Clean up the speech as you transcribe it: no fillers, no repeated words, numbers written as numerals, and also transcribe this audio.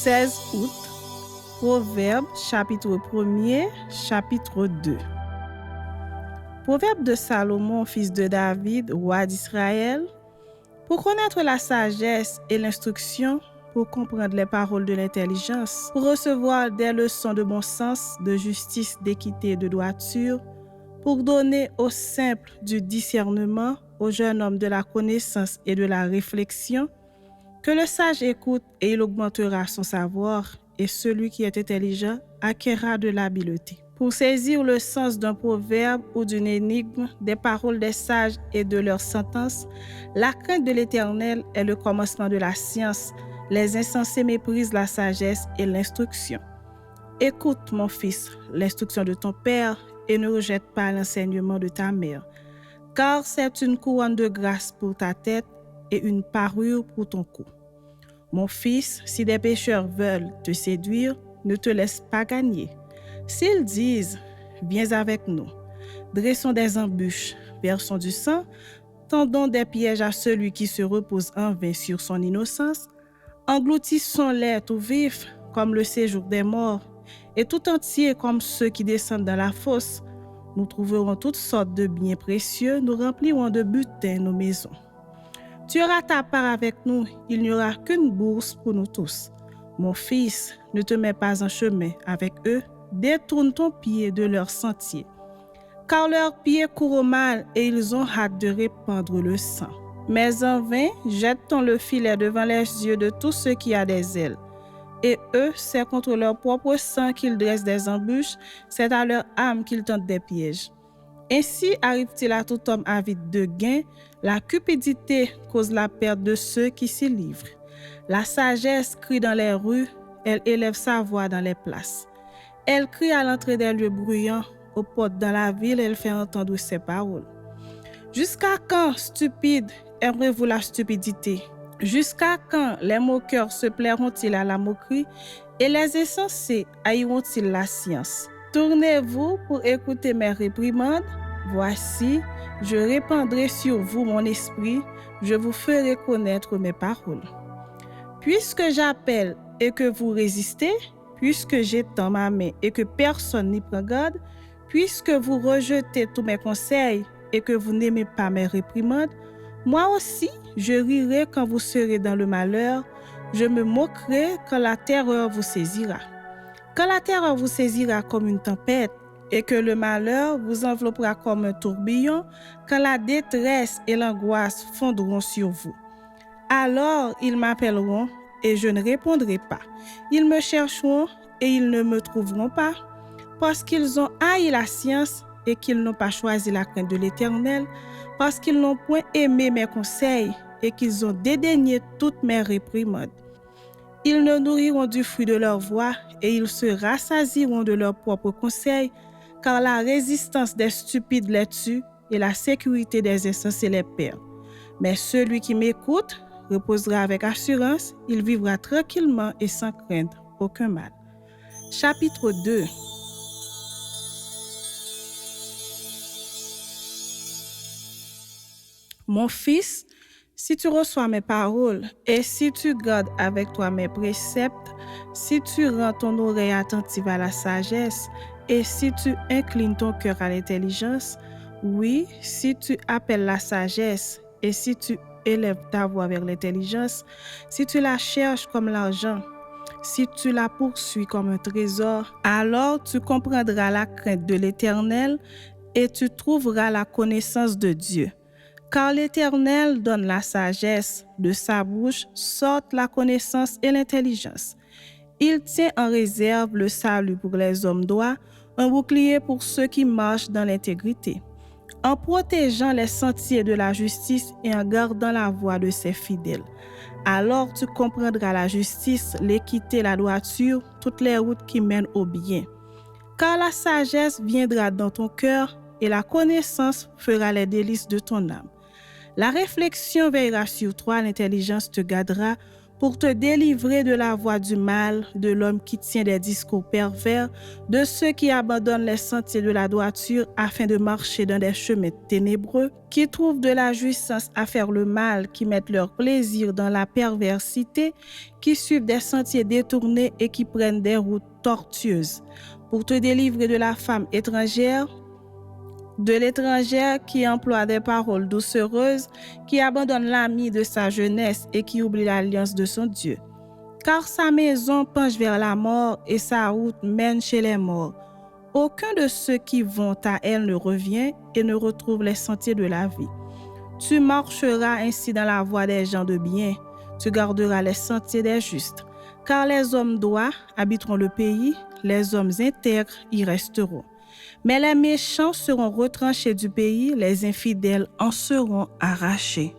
16 août, Proverbe, chapitre 1er, chapitre 2. Proverbe de Salomon, fils de David, roi d'Israël. Pour connaître la sagesse et l'instruction, pour comprendre les paroles de l'intelligence, pour recevoir des leçons de bon sens, de justice, d'équité et de droiture, pour donner aux simples du discernement, aux jeunes hommes de la connaissance et de la réflexion, que le sage écoute et il augmentera son savoir, et celui qui est intelligent acquérera de l'habileté. Pour saisir le sens d'un proverbe ou d'une énigme, des paroles des sages et de leurs sentences, la crainte de l'Éternel est le commencement de la science. Les insensés méprisent la sagesse et l'instruction. Écoute, mon fils, l'instruction de ton père et ne rejette pas l'enseignement de ta mère, car c'est une couronne de grâce pour ta tête et une parure pour ton cou. Mon fils, si des pécheurs veulent te séduire, ne te laisse pas gagner. S'ils disent « Viens avec nous », dressons des embûches, versons du sang, tendons des pièges à celui qui se repose en vain sur son innocence, engloutissons-les tout vifs comme le séjour des morts, et tout entier comme ceux qui descendent dans la fosse. Nous trouverons toutes sortes de biens précieux, nous remplirons de butin nos maisons. Tu auras ta part avec nous, il n'y aura qu'une bourse pour nous tous. Mon fils, ne te mets pas en chemin avec eux, détourne ton pied de leur sentier. Car leurs pieds courent au mal et ils ont hâte de répandre le sang. Mais en vain, jette-t-on le filet devant les yeux de tous ceux qui ont des ailes. Et eux, c'est contre leur propre sang qu'ils dressent des embûches, c'est à leur âme qu'ils tentent des pièges. Ainsi arrive-t-il à tout homme avide de gain, la cupidité cause la perte de ceux qui s'y livrent. La sagesse crie dans les rues, elle élève sa voix dans les places. Elle crie à l'entrée des lieux bruyants, aux portes dans la ville, elle fait entendre ses paroles. Jusqu'à quand, stupides, aimerez-vous la stupidité? Jusqu'à quand les moqueurs se plairont-ils à la moquerie et les insensés haïront-ils la science? Tournez-vous pour écouter mes réprimandes. Voici, je répandrai sur vous mon esprit, je vous ferai connaître mes paroles. Puisque j'appelle et que vous résistez, puisque j'étends ma main et que personne n'y prend garde, puisque vous rejetez tous mes conseils et que vous n'aimez pas mes réprimandes, moi aussi, je rirai quand vous serez dans le malheur, je me moquerai quand la terreur vous saisira. Quand la terreur vous saisira comme une tempête et que le malheur vous enveloppera comme un tourbillon, quand la détresse et l'angoisse fondront sur vous. Alors ils m'appelleront et je ne répondrai pas. Ils me chercheront et ils ne me trouveront pas, parce qu'ils ont haï la science et qu'ils n'ont pas choisi la crainte de l'Éternel, parce qu'ils n'ont point aimé mes conseils et qu'ils ont dédaigné toutes mes réprimandes. Ils ne nourriront du fruit de leur voix et ils se rassasieront de leurs propres conseils, car la résistance des stupides les tue et la sécurité des insensés les perd. Mais celui qui m'écoute reposera avec assurance, il vivra tranquillement et sans craindre aucun mal. Chapitre 2. Mon fils, si tu reçois mes paroles et si tu gardes avec toi mes préceptes, si tu rends ton oreille attentive à la sagesse et si tu inclines ton cœur à l'intelligence, oui, si tu appelles la sagesse et si tu élèves ta voix vers l'intelligence, si tu la cherches comme l'argent, si tu la poursuis comme un trésor, alors tu comprendras la crainte de l'Éternel et tu trouveras la connaissance de Dieu. Car l'Éternel donne la sagesse, de sa bouche sortent la connaissance et l'intelligence. Il tient en réserve le salut pour les hommes droits, un bouclier pour ceux qui marchent dans l'intégrité. En protégeant les sentiers de la justice et en gardant la voie de ses fidèles. Alors tu comprendras la justice, l'équité, la droiture, toutes les routes qui mènent au bien. Car la sagesse viendra dans ton cœur et la connaissance fera les délices de ton âme. La réflexion veillera sur toi, l'intelligence te gardera pour te délivrer de la voie du mal, de l'homme qui tient des discours pervers, de ceux qui abandonnent les sentiers de la droiture afin de marcher dans des chemins ténébreux, qui trouvent de la jouissance à faire le mal, qui mettent leur plaisir dans la perversité, qui suivent des sentiers détournés et qui prennent des routes tortueuses, pour te délivrer de la femme étrangère, de l'étrangère qui emploie des paroles doucereuses, qui abandonne l'ami de sa jeunesse et qui oublie l'alliance de son Dieu. Car sa maison penche vers la mort et sa route mène chez les morts. Aucun de ceux qui vont à elle ne revient et ne retrouve les sentiers de la vie. Tu marcheras ainsi dans la voie des gens de bien, tu garderas les sentiers des justes. Car les hommes droits habiteront le pays, les hommes intègres y resteront. Mais les méchants seront retranchés du pays, les infidèles en seront arrachés.